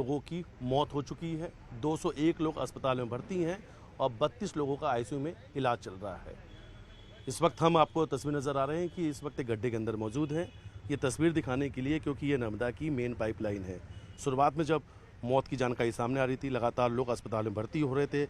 लोगों की मौत हो चुकी है, 201 लोग अस्पताल में भर्ती हैं और 32 लोगों का आईसीयू में इलाज चल रहा है। इस वक्त हम आपको तस्वीर नज़र आ रहे हैं कि इस वक्त एक गड्ढे के अंदर मौजूद हैं। ये तस्वीर दिखाने के लिए क्योंकि ये नर्मदा की मेन पाइपलाइन है। शुरुआत में जब मौत की जानकारी सामने आ रही थी, लगातार लोग अस्पताल में भर्ती हो रहे थे,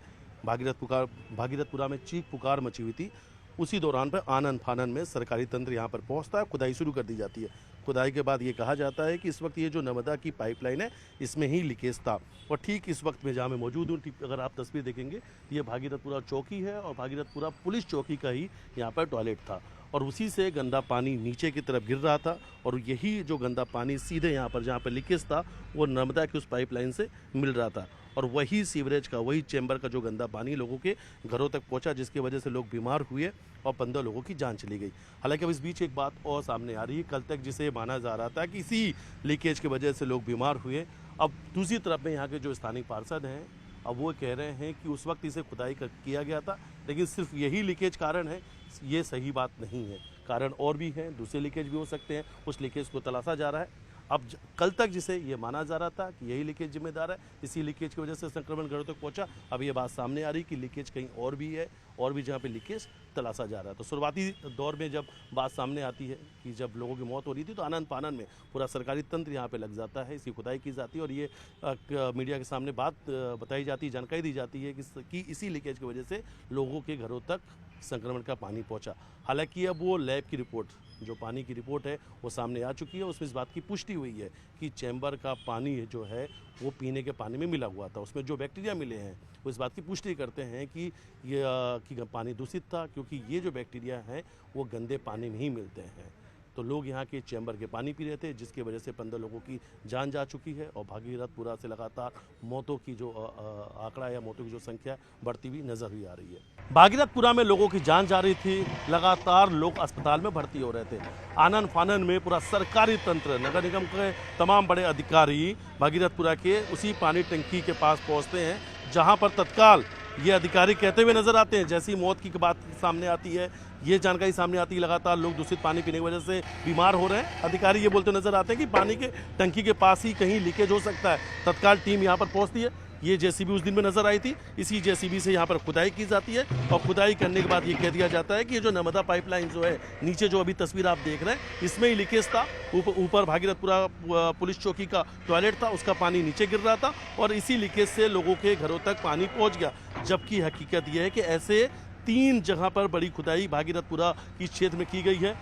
भागीरथपुरा में चीख पुकार मची हुई थी। उसी दौरान पर आनन फानन में सरकारी तंत्र यहाँ पर पहुँचता है, खुदाई शुरू कर दी जाती है। खुदाई के बाद ये कहा जाता है कि इस वक्त ये जो नर्मदा की पाइपलाइन है इसमें ही लीकेज था। और ठीक इस वक्त में जहाँ मैं मौजूद हूँ, अगर आप तस्वीर देखेंगे तो ये भागीरथपुरा चौकी है और भागीरथपुरा पुलिस चौकी का ही यहाँ पर टॉयलेट था और उसी से गंदा पानी नीचे की तरफ गिर रहा था। और यही जो गंदा पानी सीधे यहाँ पर जहाँ पर लीकेज था वो नर्मदा की उस पाइपलाइन से मिल रहा था और वही सीवरेज का, वही चैम्बर का जो गंदा पानी लोगों के घरों तक पहुंचा, जिसकी वजह से लोग बीमार हुए और 15 लोगों की जान चली गई। हालांकि अब इस बीच एक बात और सामने आ रही है, कल तक जिसे माना जा रहा था कि इसी लीकेज की वजह से लोग बीमार हुए, अब दूसरी तरफ में यहाँ के जो स्थानीय पार्षद हैं अब वो कह रहे हैं कि उस वक्त इसे खुदाई किया गया था लेकिन सिर्फ यही लीकेज कारण है। ये सही बात नहीं है, कारण और भी हैं, दूसरे लीकेज भी हो सकते हैं, उस लीकेज को तलाशा जा रहा है। अब कल तक जिसे ये माना जा रहा था कि यही लीकेज जिम्मेदार है, इसी लीकेज की वजह से संक्रमण घरों तक पहुंचा, अब ये बात सामने आ रही कि लीकेज कहीं और भी है और भी जहाँ पे लीकेज तलाशा जा रहा है। तो शुरुआती दौर में जब बात सामने आती है कि जब लोगों की मौत हो रही थी तो आनन फानन में पूरा सरकारी तंत्र यहाँ पे लग जाता है, इसकी खुदाई की जाती है और ये मीडिया के सामने बात बताई जाती है, जानकारी दी जाती है कि इसी लीकेज की वजह से लोगों के घरों तक संक्रमण का पानी पहुंचा। हालांकि अब वो लैब की रिपोर्ट, जो पानी की रिपोर्ट है वो सामने आ चुकी है, उसमें इस बात की पुष्टि हुई है कि चैम्बर का पानी जो है वो पीने के पानी में मिला हुआ था। उसमें जो बैक्टीरिया मिले हैं वो इस बात की पुष्टि करते हैं कि ये पानी दूषित था, क्योंकि ये जो बैक्टीरिया हैं वो गंदे पानी में ही मिलते हैं। तो लोग यहाँ के चैम्बर के पानी पी रहे थे, जिसकी वजह से 15 लोगों की जान जा चुकी है और भागीरथपुरा से लगातार मौतों की जो आंकड़ा या मौतों की जो संख्या बढ़ती हुई नजर ही आ रही है। भागीरथपुरा में लोगों की जान जा रही थी, लगातार लोग अस्पताल में भर्ती हो रहे थे। आनन फानन में पूरा सरकारी तंत्र, नगर निगम के तमाम बड़े अधिकारी भागीरथपुरा के उसी पानी टंकी के पास पहुँचते हैं, जहाँ पर तत्काल ये अधिकारी कहते हुए नजर आते हैं, जैसी मौत की बात सामने आती है, ये जानकारी सामने आती है, लगातार लोग दूषित पानी पीने की वजह से बीमार हो रहे हैं, अधिकारी ये बोलते नजर आते हैं कि पानी के टंकी के पास ही कहीं लीकेज हो सकता है। तत्काल टीम यहाँ पर पहुँचती है। ये जेसीबी उस दिन में नजर आई थी, इसी जेसीबी से यहाँ पर खुदाई की जाती है और खुदाई करने के बाद ये कह दिया जाता है कि ये जो नर्मदा पाइपलाइन जो है, नीचे जो अभी तस्वीर आप देख रहे हैं, इसमें ही लीकेज था। ऊपर भागीरथपुरा पुलिस चौकी का टॉयलेट था, उसका पानी नीचे गिर रहा था और इसी लीकेज से लोगों के घरों तक पानी पहुँच गया। जबकि हकीकत यह है कि ऐसे 3 जगह पर बड़ी खुदाई भागीरथपुरा की क्षेत्र में की गई है।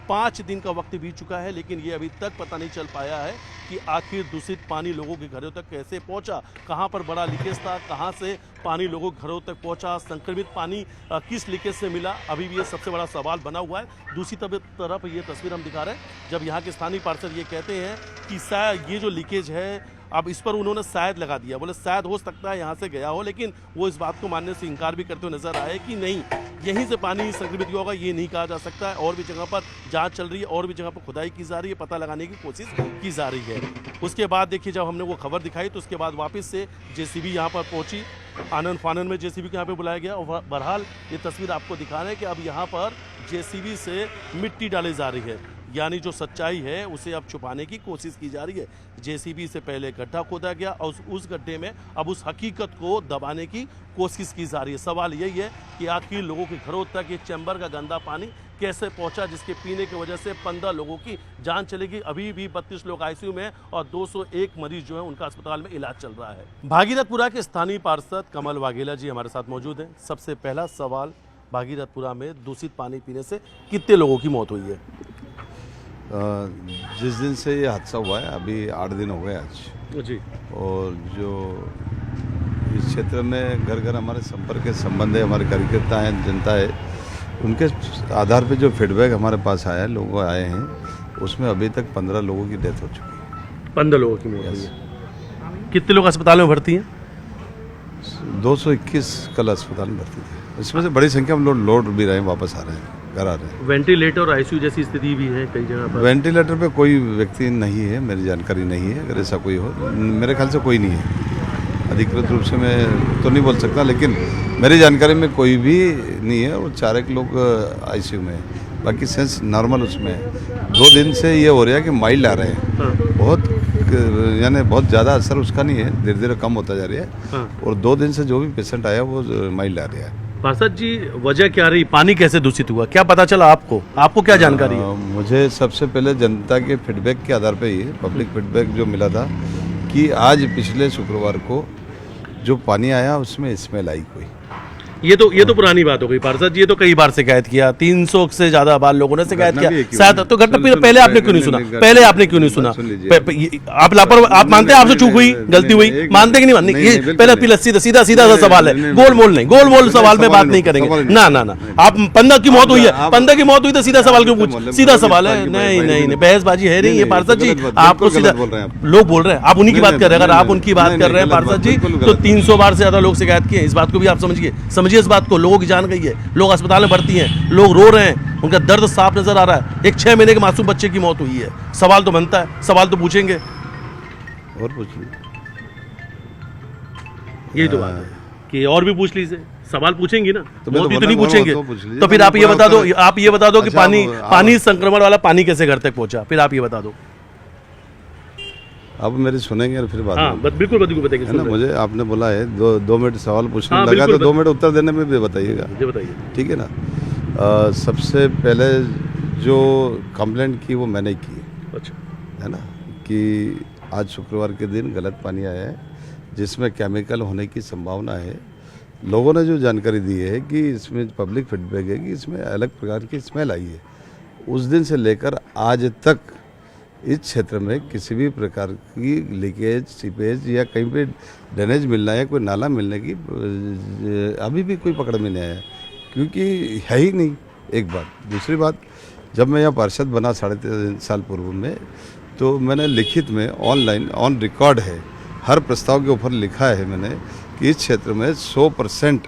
5 दिन का वक्त बीत चुका है लेकिन ये अभी तक पता नहीं चल पाया है कि आखिर दूषित पानी लोगों के घरों तक कैसे पहुंचा, कहां पर बड़ा लीकेज था, कहां से पानी लोगों के घरों तक पहुंचा, संक्रमित पानी किस लीकेज से मिला, अभी भी ये सबसे बड़ा सवाल बना हुआ है। दूसरी तरफ ये तस्वीर हम दिखा रहे हैं, जब यहाँ के स्थानीय पार्षद ये कहते हैं कि शायद ये जो लीकेज है, अब इस पर उन्होंने शायद लगा दिया, बोले शायद हो सकता है यहाँ से गया हो, लेकिन वो इस बात को मानने से इनकार भी करते हुए नजर आए कि नहीं, यहीं से पानी संक्रमित हुआ होगा, ये नहीं कहा जा सकता है। और भी जगह पर जांच चल रही है, और भी जगह पर खुदाई की जा रही है, पता लगाने की कोशिश की जा रही है। उसके बाद देखिए, जब हमने वो खबर दिखाई तो उसके बाद वापस से जेसीबी यहाँ पर पहुंची, आनन फानन में जेसीबी को यहाँ पे बुलाया गया और बहरहाल ये तस्वीर आपको दिखा रहे हैं कि अब यहाँ पर जेसीबी से मिट्टी डाली जा रही है, यानी जो सच्चाई है उसे अब छुपाने की कोशिश की जा रही है। जेसीबी से पहले गड्ढा खोदा गया और उस गड्ढे में अब उस हकीकत को दबाने की कोशिश की जा रही है। सवाल यही है कि आखिर लोगों के घरों तक ये चैम्बर का गंदा पानी कैसे पहुंचा, जिसके पीने की वजह से 15 लोगों की जान चलेगी। अभी भी 32 लोग आईसीयू में और 201 मरीज जो है उनका अस्पताल में इलाज चल रहा है। भागीरथपुरा के स्थानीय पार्षद कमल वाघेला जी हमारे साथ मौजूद हैं। सबसे पहला सवाल, भागीरथपुरा में दूषित पानी पीने से कितने लोगों की मौत हुई है? जिस दिन से ये हादसा हुआ है अभी 8 दिन हो गए आज जी। और जो इस क्षेत्र में घर घर हमारे संपर्क के संबंध है, हमारे कार्यकर्ता हैं, जनता है, उनके आधार पे जो फीडबैक हमारे पास आया है, लोग आए हैं, उसमें अभी तक 15 लोगों की डेथ हो चुकी है। 15 लोगों की मौत हुई है। कितने लोग अस्पताल में भर्ती हैं? 221 कल अस्पताल में भर्ती थे, इसमें से बड़ी संख्या में लोग लौट भी रहे हैं, वापस आ रहे हैं, घर आ रहे हैं। वेंटिलेटर और आईसीयू जैसी स्थिति भी है कई जगह पर? वेंटिलेटर पे कोई व्यक्ति नहीं है, मेरी जानकारी नहीं है। अगर ऐसा कोई हो, मेरे ख्याल से कोई नहीं है, अधिकृत रूप से मैं तो नहीं बोल सकता, लेकिन मेरी जानकारी में कोई भी नहीं है। वो 4 लोग आईसीयू में है, बाकी सेंस नॉर्मल उसमें है। 2 दिन से ये हो रहा है कि माइल्ड आ रहे हैं, बहुत यानी बहुत ज़्यादा असर उसका नहीं है, धीरे धीरे कम होता जा रहा है। हाँ। और 2 दिन से जो भी पेशेंट आया वो माइल्ड आ रहा है। पार्षद जी, वजह क्या रही, पानी कैसे दूषित हुआ, क्या पता चला आपको क्या जानकारी है? मुझे सबसे पहले जनता के फीडबैक के आधार पे ही, पब्लिक फीडबैक जो मिला था कि आज पिछले शुक्रवार को जो पानी आया उसमें स्मेल आई कोई। ये तो पुरानी बात हो गई पार्षद जी, ये तो कई बार शिकायत किया, 300 से ज्यादा बार लोगों ने शिकायत घटना भी किया एक ही शायद। हुई। तो घटना सुन- पहले आपने क्यों नहीं नहीं, सुना? नहीं, पहले आपने क्यों नहीं सुना? सुन लीजिए। आप लापरवाह, आप मानते हैं आपसे चूक हुई, गलती हुई, एक मानते कि नहीं मानते? नहीं, ये बिल्कुल पहले नहीं। सीधा सा सवाल है, गोल मोल नहीं, गोल मोल सवाल में बात नहीं करेंगे। ना आप 15 की मौत हुई है, 15 की मौत हुई तो सीधा सवाल क्यों पूछ? सीधा सवाल है। नहीं, बहसबाजी है नहीं ये पार्षद जी, आपको सीधा लोग बोल रहे हैं, आप उन्हीं की बात कर रहे हैं। अगर आप उनकी बात कर रहे हैं पार्षद जी, तो 300 बार से ज्यादा लोग शिकायत किए। इस बात को भी आप समझिए इस बात को, लोगों की जान गई है, लोग अस्पताल में भर्ती हैं, लोग रो रहे हैं, उनका दर्द साफ नजर आ रहा है। एक 6 महीने के मासूम बच्चे की मौत हुई है, सवाल तो बनता है, सवाल तो पूछेंगे। और पूछ लीजिए। यही तो बात है कि और भी पूछ लीजिए, सवाल पूछेंगी ना, तो मैं मोदी तो तो नहीं बोला, पूछेंगे। तो पूछ लीजिए। तो फिर आप ये बता दो कि अच्छा, पानी संक्रमण वाला पानी कैसे घर तक पहुंचा, फिर आप ये बता दो। अब मेरी सुनेंगे और फिर बात हाँ, में। बिल्कुल बताइए। है ना, मुझे आपने बोला है 2 मिनट सवाल पूछने हाँ, लगा, तो बिल्कुल, 2 मिनट उत्तर देने में भी बताइएगा, ये बताइए। ठीक है ना। सबसे पहले जो कंप्लेंट की वो मैंने की, अच्छा, है ना, कि आज शुक्रवार के दिन गलत पानी आया है जिसमें केमिकल होने की संभावना है। लोगों ने जो जानकारी दी है कि इसमें पब्लिक फीडबैक है कि इसमें अलग प्रकार की स्मेल आई है। उस दिन से लेकर आज तक इस क्षेत्र में किसी भी प्रकार की लीकेज, सीपेज या कहीं पे ड्रेनेज मिलना या कोई नाला मिलने की अभी भी कोई पकड़ में नहीं आया, क्योंकि है ही नहीं, एक बात। दूसरी बात, जब मैं यहाँ पार्षद बना 3.5 साल पूर्व में, तो मैंने लिखित में ऑनलाइन ऑन रिकॉर्ड है, हर प्रस्ताव के ऊपर लिखा है मैंने कि इस क्षेत्र में 100%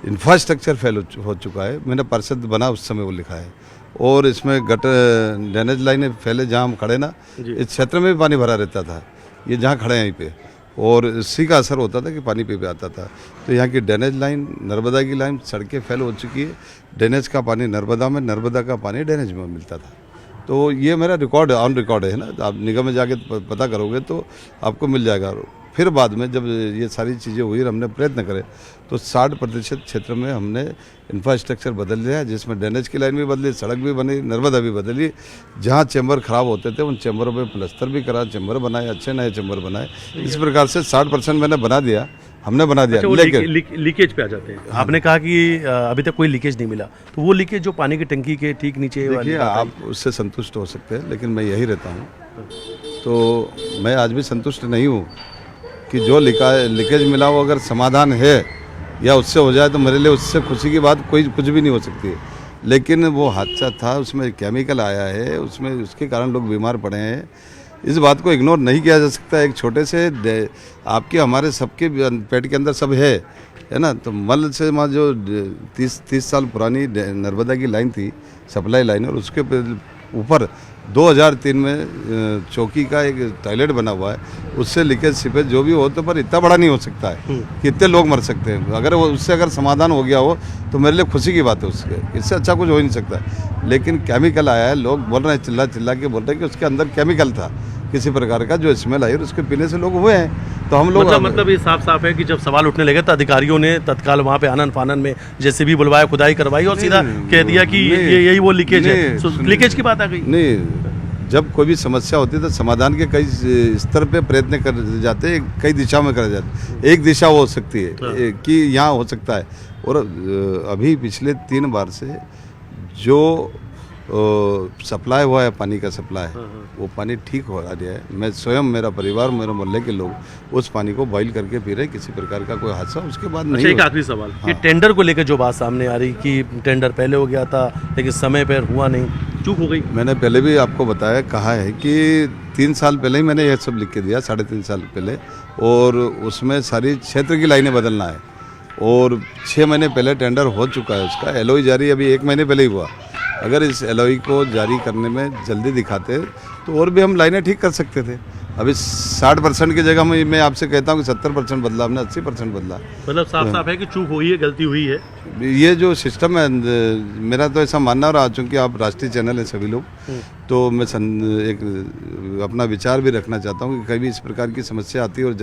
इंफ्रास्ट्रक्चर फेल हो चुका है। मैंने पार्षद बना उस समय वो लिखा है। और इसमें गटर ड्रेनेज लाइनें फैले, जहाँ हम खड़े ना, इस क्षेत्र में भी पानी भरा रहता था, ये जहाँ खड़े हैं यहीं पे, और इसी का असर होता था कि पानी पे आता था। तो यहाँ की ड्रेनेज लाइन, नर्मदा की लाइन, सड़कें फेल हो चुकी है। ड्रेनेज का पानी नर्मदा में, नर्मदा का पानी ड्रेनेज में मिलता था। तो ये मेरा रिकॉर्ड ऑन रिकॉर्ड है ना, आप निगम में जाके पता करोगे तो आपको मिल जाएगा। फिर बाद में जब ये सारी चीज़ें हुई और हमने प्रयत्न करे, तो 60% क्षेत्र में हमने इंफ्रास्ट्रक्चर बदल लिया, जिसमें ड्रेनेज की लाइन भी बदली, सड़क भी बनी, नर्मदा भी बदली। जहाँ चैम्बर खराब होते थे उन चैम्बरों पे प्लास्टर भी करा, चैम्बर बनाए, अच्छे नए चैम्बर बनाए। इस प्रकार से 60% मैंने बना दिया, हमने बना दिया। अच्छा, लेकिन लीकेज पे आ जाते हैं। आपने कहा कि अभी तक कोई लीकेज नहीं मिला, तो वो लीकेज जो पानी की टंकी के ठीक नीचे, देखिए, आप उससे संतुष्ट हो सकते हैं, लेकिन मैं यही रहता हूँ, तो मैं आज भी संतुष्ट नहीं हूँ कि जो लीकेज मिला वो अगर समाधान है या उससे हो जाए तो मेरे लिए उससे खुशी की बात कुछ भी नहीं हो सकती है। लेकिन वो हादसा था, उसमें केमिकल आया है, उसमें उसके कारण लोग बीमार पड़े हैं। इस बात को इग्नोर नहीं किया जा सकता। एक छोटे से आपके हमारे सबके पेट के अंदर सब है ना। तो मल से जो 30 साल पुरानी नर्मदा की लाइन थी, सप्लाई लाइन, और उसके ऊपर 2003 में चौकी का एक टॉयलेट बना हुआ है, उससे लीकेज सीपेज जो भी हो, तो पर इतना बड़ा नहीं हो सकता है कि इतने लोग मर सकते हैं। अगर वो उससे अगर समाधान हो गया हो तो मेरे लिए खुशी की बात है, उसके इससे अच्छा कुछ हो ही नहीं सकता। लेकिन केमिकल आया है, लोग बोल रहे हैं, चिल्ला के बोल रहे हैं कि उसके अंदर केमिकल था किसी प्रकार का, जो स्मेल आई और उसके पीने से लोग हुए हैं। तो हम लोग मतलब ये साफ है कि जब सवाल उठने लगे तो अधिकारियों ने तत्काल वहाँ पे आनन फानन में जैसे भी बुलवाया, खुदाई करवाई और सीधा कह दिया कि ये यही वो लीकेज है। लीकेज की बात आ गई। नहीं, जब कोई भी समस्या होती है तो समाधान के कई स्तर पे प्रयत्न कर जाते हैं, कई दिशाओं में करे जाते हैं। एक दिशा हो सकती है कि यहाँ हो सकता है, और अभी पिछले 3 बार से जो सप्लाई हुआ है, पानी का सप्लाई, वो पानी ठीक हो रहा है। मैं स्वयं, मेरा परिवार, मेरे मोहल्ले के लोग उस पानी को बॉईल करके पी रहे, किसी प्रकार का कोई हादसा उसके बाद नहीं। एक आखिरी सवाल, ये टेंडर को लेकर जो बात सामने आ रही कि टेंडर पहले हो गया था लेकिन समय पर हुआ नहीं, चूक हो गई। मैंने पहले भी आपको बताया, कहा है कि 3 साल पहले ही मैंने ये सब लिख के दिया, 3.5 साल पहले, और उसमें सारी क्षेत्र की लाइनें बदलना है। और 6 महीने पहले टेंडर हो चुका है, उसका एलओई जारी अभी 1 महीने पहले ही हुआ। अगर इस एलओई को जारी करने में जल्दी दिखाते तो और भी हम लाइनें ठीक कर सकते थे। अभी 60% की जगह मैं आपसे कहता हूँ कि 70% बदला, हमने 80% बदला। मतलब साफ है कि चूक हुई है, गलती हुई है। ये जो सिस्टम है, मेरा तो ऐसा मानना रहा, चूँकि आप राष्ट्रीय चैनल है सभी लोग, तो मैं एक अपना विचार भी रखना चाहता हूँ कि कभी इस प्रकार की समस्या आती है और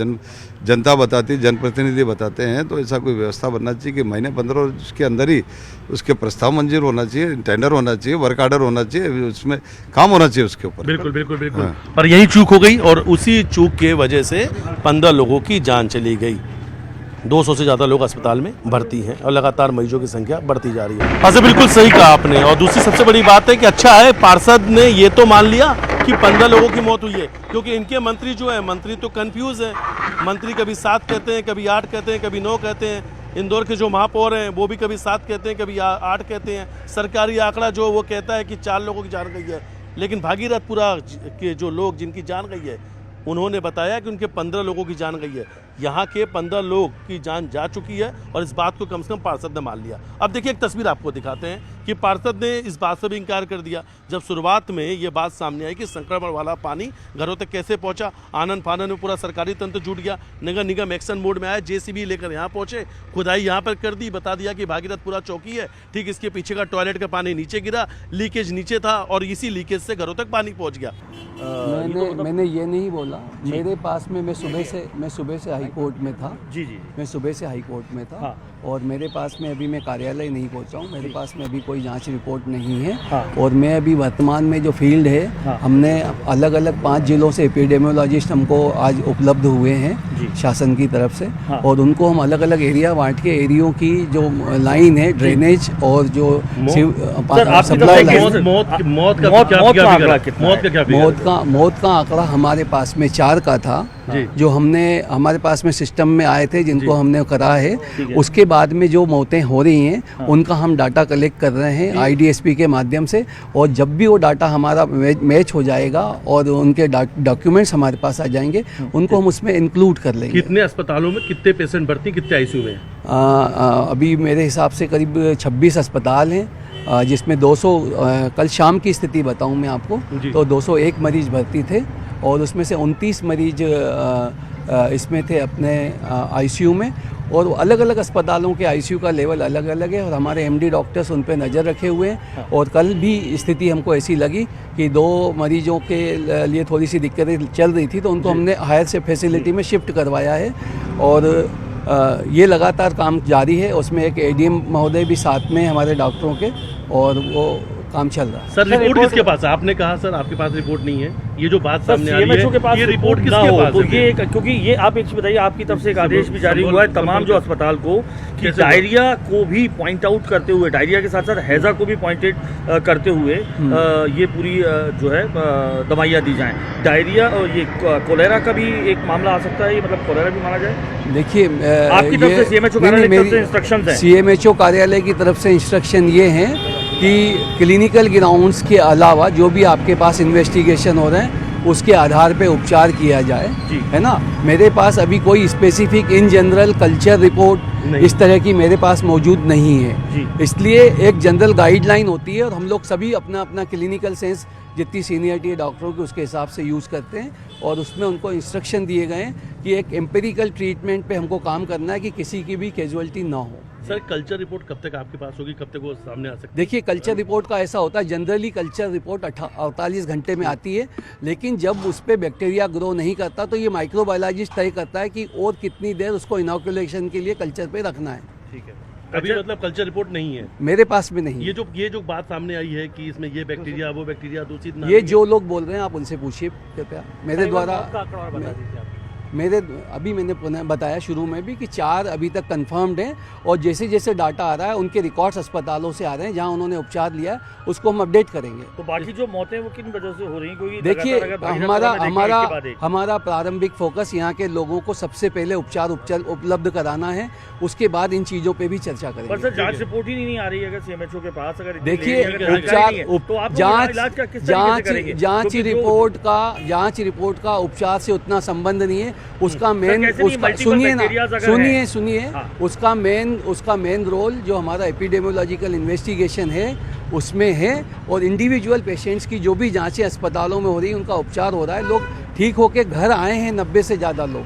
जनता बताती है, जनप्रतिनिधि बताते हैं, तो ऐसा कोई व्यवस्था बनना चाहिए कि महीने 15 के अंदर ही उसके प्रस्ताव मंजूर होना चाहिए, टेंडर होना चाहिए, वर्क आर्डर होना चाहिए, उसमें काम होना चाहिए उसके ऊपर। बिल्कुल बिल्कुल बिल्कुल। हाँ। पर यही चूक हो गई और उसी चूक के वजह से 15 लोगों की जान चली गई। 200 से ज़्यादा लोग अस्पताल में भर्ती हैं और लगातार मरीजों की संख्या बढ़ती जा रही है। हाँ सर, बिल्कुल सही कहा आपने। और दूसरी सबसे बड़ी बात है कि अच्छा है पार्षद ने ये तो मान लिया कि 15 लोगों की मौत हुई है, क्योंकि इनके मंत्री जो है, मंत्री तो कंफ्यूज है। मंत्री कभी 7 कहते हैं, कभी 8 कहते हैं, कभी 9 कहते हैं। इंदौर के जो महापौर हैं वो भी कभी 7 कहते हैं, कभी 8 कहते हैं। सरकारी आंकड़ा जो वो कहता है कि 4 लोगों की जान गई है, लेकिन भागीरथपुरा के जो लोग जिनकी जान गई है उन्होंने बताया कि उनके 15 लोगों की जान गई है। यहाँ के 15 लोग की जान जा चुकी है और इस बात को कम से कम पार्षद ने मान लिया। अब देखिए एक तस्वीर आपको दिखाते हैं कि पार्षद ने इस बात से भी इंकार कर दिया। जब शुरुआत में ये बात सामने आई कि संक्रमण वाला पानी घरों तक कैसे पहुंचा, आनन फानन में पूरा सरकारी तंत्र जुट गया। नगर निगम एक्शन मोड में आया, जेसीबी लेकर यहाँ पहुंचे, खुदाई यहाँ पर कर दी, बता दिया कि भागीरथपुरा चौकी है, ठीक इसके पीछे का टॉयलेट का पानी नीचे गिरा, लीकेज नीचे था और इसी लीकेज से घरों तक पानी पहुँच गया। मैंने ये नहीं बोला। मेरे पास में मैं सुबह से हाई कोर्ट में था। जी। मैं सुबह से हाई कोर्ट में था। हाँ। और मेरे पास में अभी मैं कार्यालय नहीं पहुंचा हूँ। मेरे पास में अभी कोई जांच रिपोर्ट नहीं है। हाँ। और मैं अभी वर्तमान में जो फील्ड है, हाँ। हमने अलग अलग 5 जिलों से एपिडेमियोलॉजिस्ट हमको आज उपलब्ध हुए हैं शासन की तरफ से। हाँ। और उनको हम अलग अलग एरिया बांट के एरियो की जो लाइन है, ड्रेनेज और जो सप्लाई लाइन, मौत का आंकड़ा हमारे पास में 4 का था जो हमने हमारे पास में सिस्टम में आए थे, जिनको हमने करा है। उसके बाद में जो मौतें हो रही हैं उनका हम डाटा कलेक्ट कर रहे हैं IDSP के माध्यम से। और जब भी वो डाटा हमारा मैच हो जाएगा और उनके डॉक्यूमेंट्स हमारे पास आ जाएंगे, उनको हम उसमें इंक्लूड कर लेंगे। कितने अस्पतालों में कितने पेशेंट भर्ती, कितने ICU में? अभी मेरे हिसाब से करीब 26 अस्पताल हैं, जिसमें 200 कल शाम की स्थिति बताऊं मैं आपको तो 201 मरीज भर्ती थे और उसमें से 29 मरीज इसमें थे अपने ICU में। और अलग अलग अस्पतालों के ICU का लेवल अलग अलग है और हमारे MD डॉक्टर्स उन पर नज़र रखे हुए हैं। और कल भी स्थिति हमको ऐसी लगी कि 2 मरीजों के लिए थोड़ी सी दिक्कतें चल रही थी, तो उनको हमने हायर से फैसिलिटी में शिफ्ट करवाया है। और ये लगातार काम जारी है। उसमें एक ADM महोदय भी साथ में हमारे डॉक्टरों के, और वो काम चल रहा है। सर रिपोर्ट किसके पास है? आपने कहा सर आपके पास रिपोर्ट नहीं है। ये जो बात सामने आ रही है, के पास ये रिपोर्ट किसके पास तो है? ये क्योंकि ये आप एक चीज बताइए, आपकी तरफ से एक आदेश भी जारी हुआ है तमाम जो अस्पताल को कि डायरिया को भी पॉइंट आउट करते हुए, डायरिया के साथ साथ हैजा को भी पॉइंटेड करते हुए ये पूरी जो है दवाइयाँ दी जाएं। डायरिया और ये कोलेरा का भी एक मामला आ सकता है, ये मतलब कोलेरा भी माना जाए। देखिए आपकी तरफ से CMHO कार्यालय की तरफ से इंस्ट्रक्शंस हैं। CMHO कार्यालय की तरफ से इंस्ट्रक्शन ये हैं कि क्लिनिकल ग्राउंड्स के अलावा जो भी आपके पास इन्वेस्टिगेशन हो रहे हैं उसके आधार पे उपचार किया जाए, है ना। मेरे पास अभी कोई specific in general culture report इस तरह की मेरे पास मौजूद नहीं है। इसलिए एक जनरल गाइडलाइन होती है और हम लोग सभी अपना अपना क्लिनिकल सेंस जितनी सीनियरिटी है डॉक्टरों की उसके हिसाब से यूज़ करते हैं। और उसमें उनको इंस्ट्रक्शन दिए गए हैं कि एक एम्पेरिकल ट्रीटमेंट पे हमको काम करना है कि किसी की भी कैजुअलिटी ना हो। सर कल्चर रिपोर्ट कब तक आपके पास होगी, कब तक वो सामने आ सकती है? देखिए कल्चर रिपोर्ट का ऐसा होता है, जनरली कल्चर रिपोर्ट 48 घंटे में आती है, लेकिन जब उस पर बैक्टीरिया ग्रो नहीं करता तो ये माइक्रोबायोलॉजिस्ट तय करता है कि और कितनी देर उसको इनोकुलेशन के लिए कल्चर पे रखना है। ठीक है, अभी मतलब कल्चर रिपोर्ट नहीं है मेरे पास में नहीं। ये जो बात सामने आई है कि इसमें ये बैक्टीरिया वो बैक्टीरिया दूषित, ये जो लोग बोल रहे हैं आप उनसे पूछिए कृपया। मेरे द्वारा अभी मैंने पुनः बताया शुरू में भी कि 4 अभी तक कंफर्म्ड हैं और जैसे जैसे डाटा आ रहा है उनके रिकॉर्ड्स अस्पतालों से आ रहे हैं जहां उन्होंने उपचार लिया है उसको हम अपडेट करेंगे। तो बाकी जो मौतें वो किन वजह से हो रही हैं? क्योंकि देखिए हमारा प्रारंभिक फोकस यहाँ के लोगों को सबसे पहले उपचार उपलब्ध कराना है, उसके बाद इन चीज़ों पे भी चर्चा करेंगे। पर सर जांच रिपोर्ट ही नहीं आ रही है अगर CMHO के पास, अगर देखिए जांच रिपोर्ट का उपचार से उतना संबंध नहीं है। उसका मेन सुनिए उसका मेन रोल जो हमारा एपिडेमियोलॉजिकल इन्वेस्टिगेशन है उसमें है। और इंडिविजुअल पेशेंट्स की जो भी जांचें अस्पतालों में हो रही हैं उनका उपचार हो रहा है। लोग ठीक होके घर आए हैं 90 से ज़्यादा लोग।